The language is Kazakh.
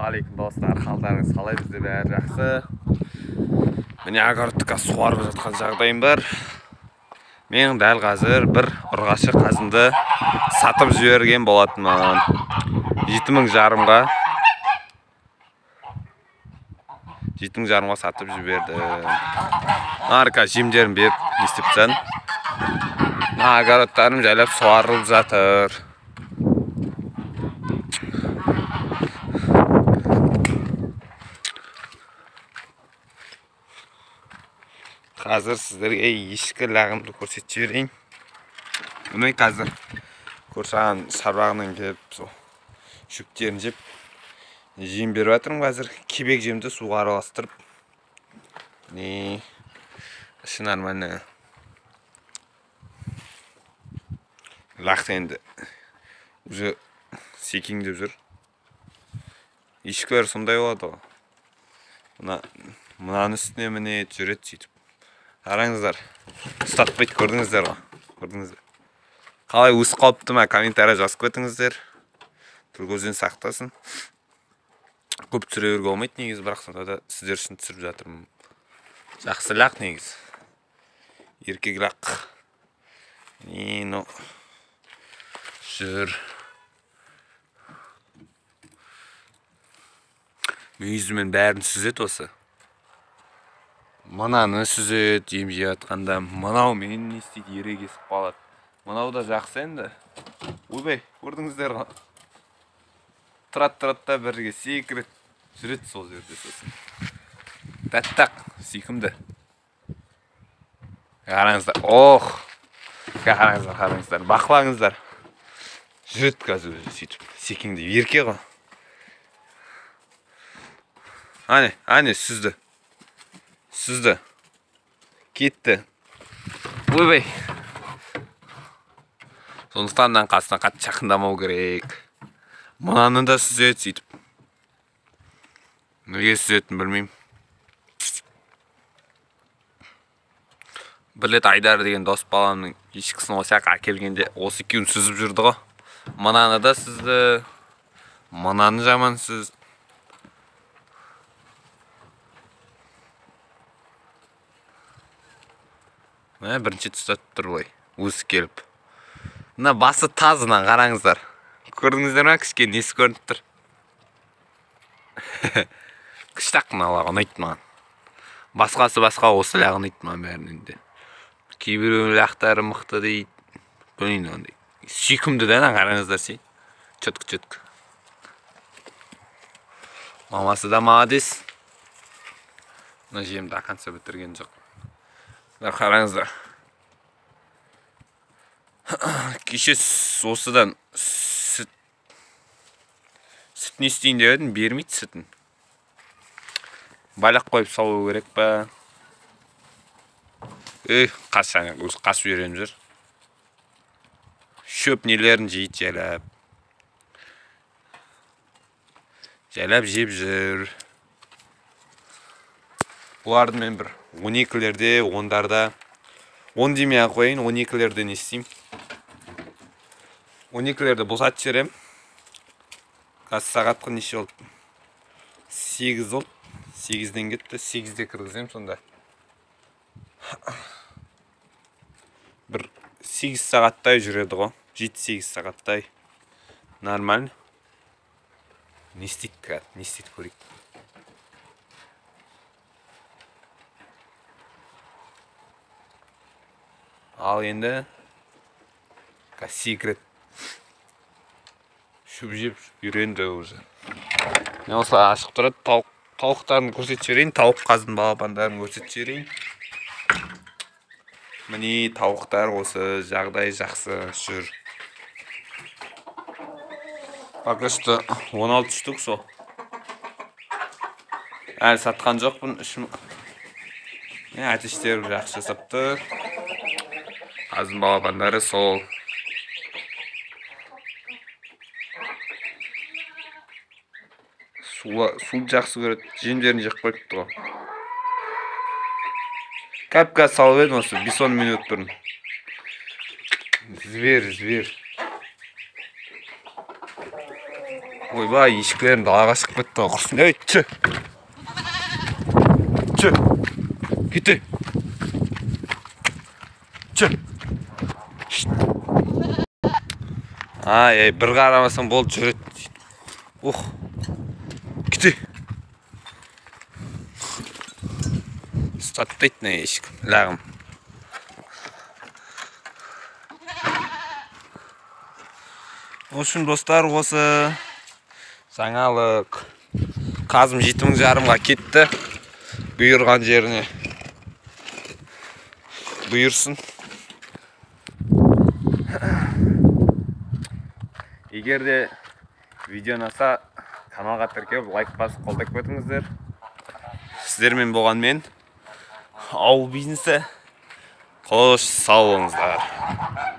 Алейкум достар, қалдарыңыз қалай? Бізде бәрі жақсы. Міне огородқа суарып жатқан жағдайым бар. Мен дәл қазір бір ұрғашы қазынды сатып жіберген болатынмын. 7.500-ға. 7.500-ға сатып жібердім. Арқа жемдерін беріп не істепсен. Огородтарым жайлап суарылып жатыр. Қазір сіздерге ешкі лағымды көрсетіп жіберейін. Міне қазір көрсаған шарбағынан келіп шөптерін жеп жем беріп жатырмын. Қазір кебек жемді суға араластырып. Не іші нормально. Лақты енді уже секеңдеп жүр. Ешкілер сондай болады ғой. Мұнаның үстіне міне жүреді сөйтіп. Қараңыздар, ұстатпайды, көрдіңіздер ғой, көрдіңіздер. Қалай өсіп қалыпты ма, комментария жазып кетіңіздер. Көзден сақтасын. Көп түсіре беруге болмайды негізі, бірақ сонда да сіздер үшін түсіріп жатырмын. Жақсы лақ негізі. Еркек лақ. Жүр. Мүйізімен бәрін сүзет осы. Мынаны сүзет, жем жей атқанда, мынау мен не істейді, ере кесіп қалады. Мынау да жақсы енді. Ойбай, көрдіңіздер ғой. Тұрат-тұрат бірге секірет жүрет сол жерде сосын. Тәттақ, сүйкімді. Қараңыздар, қараңыздар, бақылаңыздар. Жүрет қазір сөйтіп, секеңде ерке ғой. Ане, сүзді. Кетті. Ойбай. Сондықтан қасына қатты жақындамау керек. Мұнаны да сүзет сөйтіп. Неге сүзетін білмеймін. Бір рет Айдар деген дос баламның ешкісін осы жаққа әкелгенде осы екеуін сүзіп жүрді ғой. Мұнаны да сүзді. Мұнаны жаман сүзді. Бірінші тұстатып тұр бұлай, өсіп келіп. Мына басы тазынан қараңыздар. Көрдіңіздер ма, кішке несі көрініп тұр? Күштақ мыналар ұнайды маған. Басқасы осы лағы ұнайды маған бәрінен де. Кейбір лақтары мықты дейді. Білмеймін ондай. Сүйкімді де қараңыздар сей. Чөткі. Мамасы да молодец. Мына жемді ақанса бітірген жоқ. Қараңыздар. Кеше осыдан сүт не істейін деп едім, бермейді сүтін. Байлақ қойып салу керек па? Қасып үйреніп жүр. Шөп нелерін жейді жайлап. Жайлап жеп жүр. Бұларды мен бір 12-лерде, 10-дарда, 10 демей ақ қойын, 12-лерде не істеймін. 12-лерде босатып жіберем. Қазір сағатқа неше болды? 8 болды. 8-ден кетті, 8-де кіргізем сонда. Бір 8 сағаттай жүреді ғой. 7-8 сағаттай. Нормально. Не істейді көрейік. Ал енді секрет шөп жеп үйренді уже. Мен осылай ашық тұрады, тауықтарын көрсетіп жіберейін, тауық қаздың балапандарын көрсетіп жіберейін. Міне тауықтар осы жағдай жақсы жүр. Пока что 16 штук сол. Әлі сатқан жоқпын, әтештер жақсы жасап тұр. Қаздың балапандары сол. Су жақсы көреді, жемдерін жеп қойыпты ғой. Кәп салып едім осы 5-10 минут бұрын. Зверь. Ойбай, ешкілерім далаға шығып кетті. Құрсын, ей, чы! Чы! Кете! Чы! Ай, бір қарамасам болды жүреді. Ух! Кете! Ұстатпайтын ешкім, лағым. Олшын достар, осы жаңалық қазым 7 жарымға кетті. Бұйырған жеріне бұйырсын. Егер де видео ұнаса, каналға тіркеліп, лайк басып қолдап кетіңіздер. Сіздермен болған мен ауыл бизнесі. Қош сау болыңыздар.